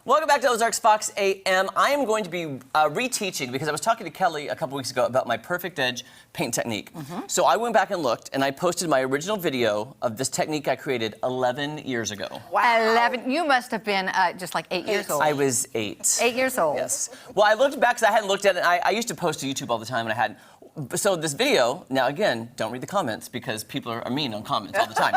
Welcome back to Ozarks Fox AM. I am going to be reteaching because I was talking to Kelly a couple weeks ago about my perfect edge paint technique. So I went back and looked, and I posted my original video of this technique I created 11 years ago. Wow. 11. You must have been just like 8 years old. I was 8. 8 years old. Yes. Well, I looked back because I hadn't looked at it. I used to post to YouTube all the time, and I hadn't. So this video, now again, don't read the comments because people are mean on comments all the time.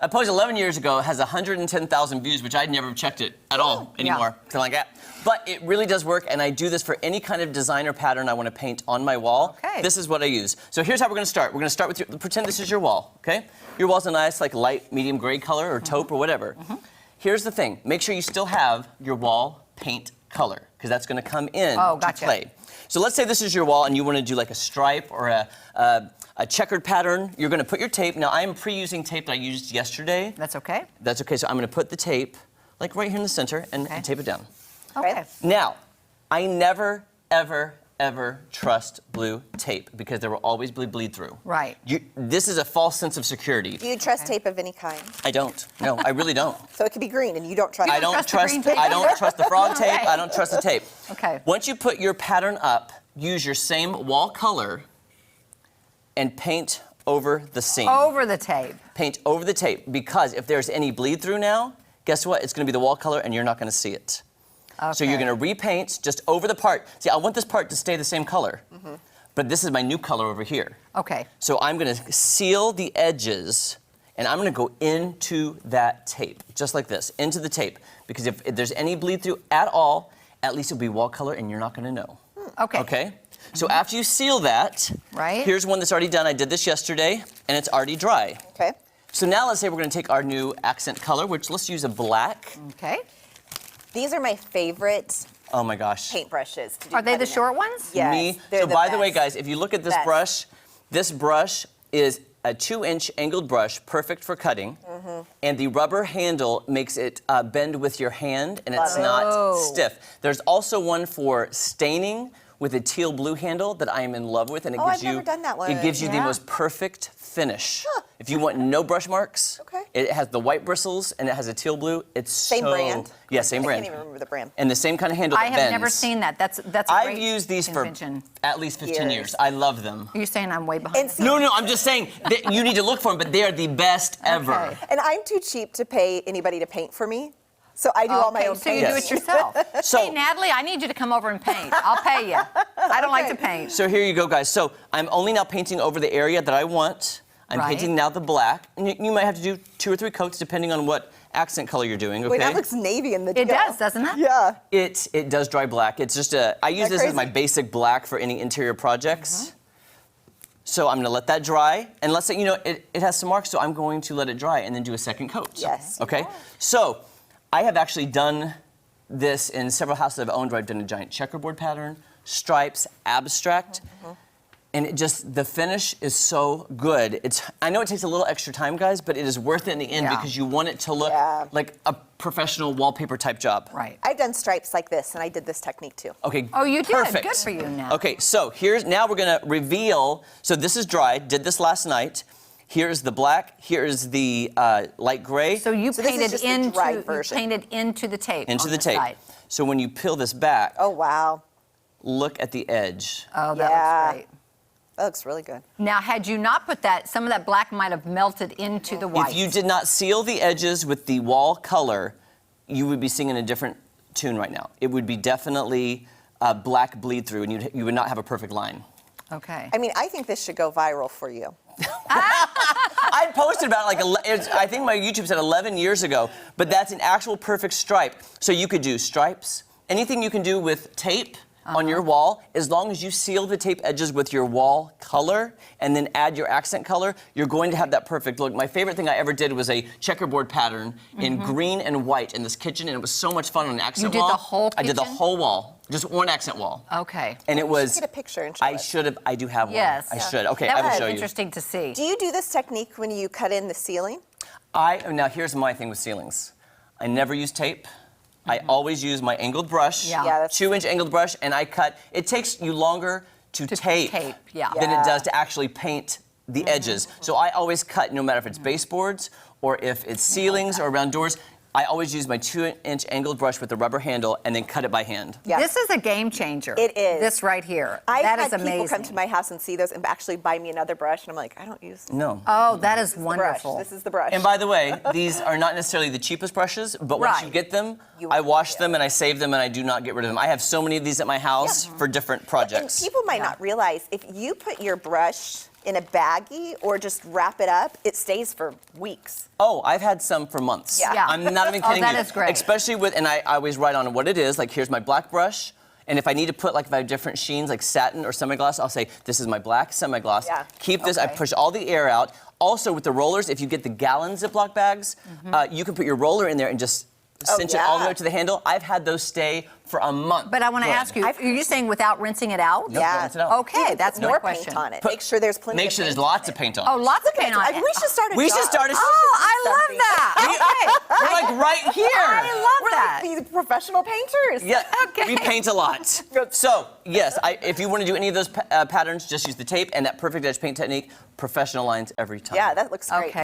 I posted 11 years ago, has 110,000 views, which I'd never checked it at all anymore, something like that. But it really does work, and I do this for any kind of designer pattern I want to paint on my wall. Okay. This is what I use. So here's how we're going to start. We're going to start with pretend this is your wall, okay? Your wall's a nice, like, light, medium gray color or taupe or whatever. Here's the thing. Make sure you still have your wall paint color, because that's going to come in to play. So let's say this is your wall and you want to do like a stripe or a checkered pattern. You're going to put your tape. Now, I'm pre-using tape that I used yesterday. That's okay. That's okay. So I'm going to put the tape like right here in the center and tape it down. Okay. Now, I never, ever, ever trust blue tape because there will always be bleed through. Right. This is a false sense of security. Do you trust tape of any kind? I don't. No, I really don't. So it could be green and you don't trust it? I don't trust the frog tape. I don't trust the tape. Okay. Once you put your pattern up, use your same wall color and paint over the seam. Over the tape. Paint over the tape, because if there's any bleed through now, guess what? It's going to be the wall color and you're not going to see it. Okay. So you're going to repaint just over the part. See, I want this part to stay the same color, but this is my new color over here. Okay. So I'm going to seal the edges, and I'm going to go into that tape, just like this, into the tape. Because if there's any bleed through at all, at least it'll be wall color, and you're not going to know. Okay. Okay? So after you seal that, here's one that's already done. I did this yesterday, and it's already dry. Okay. So now let's say we're going to take our new accent color, which let's use a black. Okay. These are my favorite Oh my gosh. paintbrushes. Are they the short ones? Yes. So by the way, guys, if you look at this brush is a 2-inch angled brush, perfect for cutting. And the rubber handle makes it bend with your hand, and it's not stiff. There's also one for staining with a teal blue handle that I am in love with, and it gives you never done that one. It gives you the most perfect finish. If you want no brush marks, it has the white bristles and it has a teal blue. It's same brand. Yeah, same brand. I can't even remember the brand. And the same kind of handle that I have bends. never seen that. That's a I've great used these invention. for at least 15 years. I love them. Are you saying I'm way behind? No, I'm just saying that you need to look for them, but they are the best ever. And I'm too cheap to pay anybody to paint for me. So I do all my own So you painting. do it yourself. Hey, Natalie, I need you to come over and paint. I'll pay you. I don't like to paint. So here you go, guys. So I'm only now painting over the area that I want. I'm painting now the black. And you might have to do 2 or 3 coats depending on what accent color you're doing, okay? Wait, that looks navy in the It does, doesn't it? Yeah. It does dry black. It's just I use this as my basic black for any interior projects. So I'm gonna let that dry, and let's say, it has some marks, so I'm going to let it dry and then do a second coat. Yes. Okay? So I have actually done this in several houses I've owned where I've done a giant checkerboard pattern, stripes, abstract, and the finish is so good. I know it takes a little extra time, guys, but it is worth it in the end because you want it to look like a professional wallpaper type job. Right. I've done stripes like this, and I did this technique too. Okay, Oh, you did? perfect. Good for you now. Okay, so now we're gonna reveal, so this is dry, did this last night. Here's the black, here's the light gray. So you painted this is just the dried version. into the tape. Into on the tape. side. So when you peel this back, Oh, wow. look at the edge. Oh, that looks great. That looks really good. Now, had you not put that, some of that black might have melted into the white. If you did not seal the edges with the wall color, you would be singing a different tune right now. It would be definitely black bleed through, and you would not have a perfect line. Okay. I mean, I think this should go viral for you. I posted about I think my YouTube said 11 years ago, but that's an actual perfect stripe. So you could do stripes, anything you can do with tape on your wall, as long as you seal the tape edges with your wall color and then add your accent color, you're going to have that perfect look. My favorite thing I ever did was a checkerboard pattern in green and white in this kitchen, and it was so much fun on an accent wall. You did the whole kitchen? I did the whole wall. Just one accent wall. Okay. And it was. Get a picture and show I us. should have. I do have one. Yes. I should. Okay, that I will was show you. interesting to see. Do you do this technique when you cut in the ceiling? Now here's my thing with ceilings. I never use tape. I always use my angled brush, Yeah. Yeah, that's 2-inch angled brush, and I cut. It takes you longer to tape than it does to actually paint the edges. So I always cut, no matter if it's baseboards or if it's ceilings or around doors. I always use my 2-inch angled brush with a rubber handle and then cut it by hand. Yeah. This is a game changer. It is. This right here. I've That had is amazing. people come to my house and see those and actually buy me another brush, and I'm like, I don't use No. Oh, that is the brush. wonderful. This is the brush. And by the way, these are not necessarily the cheapest brushes, but once Right. you get them, You I want wash to. them and I save them and I do not get rid of them. I have so many of these at my house for different And projects. people might not realize if you put your brush in a baggie or just wrap it up, it stays for weeks. Oh, I've had some for months. Yeah. Yeah. I'm not even Oh, kidding that you. is great. Especially with, and I always write on what it is. Like, here's my black brush. And if I need to put, like, if I have different sheens, like satin or semi-gloss, I'll say, this is my black semi-gloss. Yeah. Keep this, I Okay. push all the air out. Also, with the rollers, if you get the gallon Ziploc bags, you can put your roller in there and just cinch it all the way yeah. up to the handle. I've had those stay for a month. But I want to Good. ask you, are you saying without rinsing it out? Nope, Yeah. don't rinse it out. Okay, that's Put my more question. paint on it. Make sure there's plenty Make of sure there's paint lots on of it. paint on Oh, it. lots of paint on it. We should start a We should job. start a- Oh, I love Something. that. Okay. We're like right here. I love We're that. like these professional painters. Yeah, Okay. we paint a lot. So, yes, if you want to do any of those patterns, just use the tape and that perfect edge paint technique. Professional lines every time. Yeah, that looks great. Okay.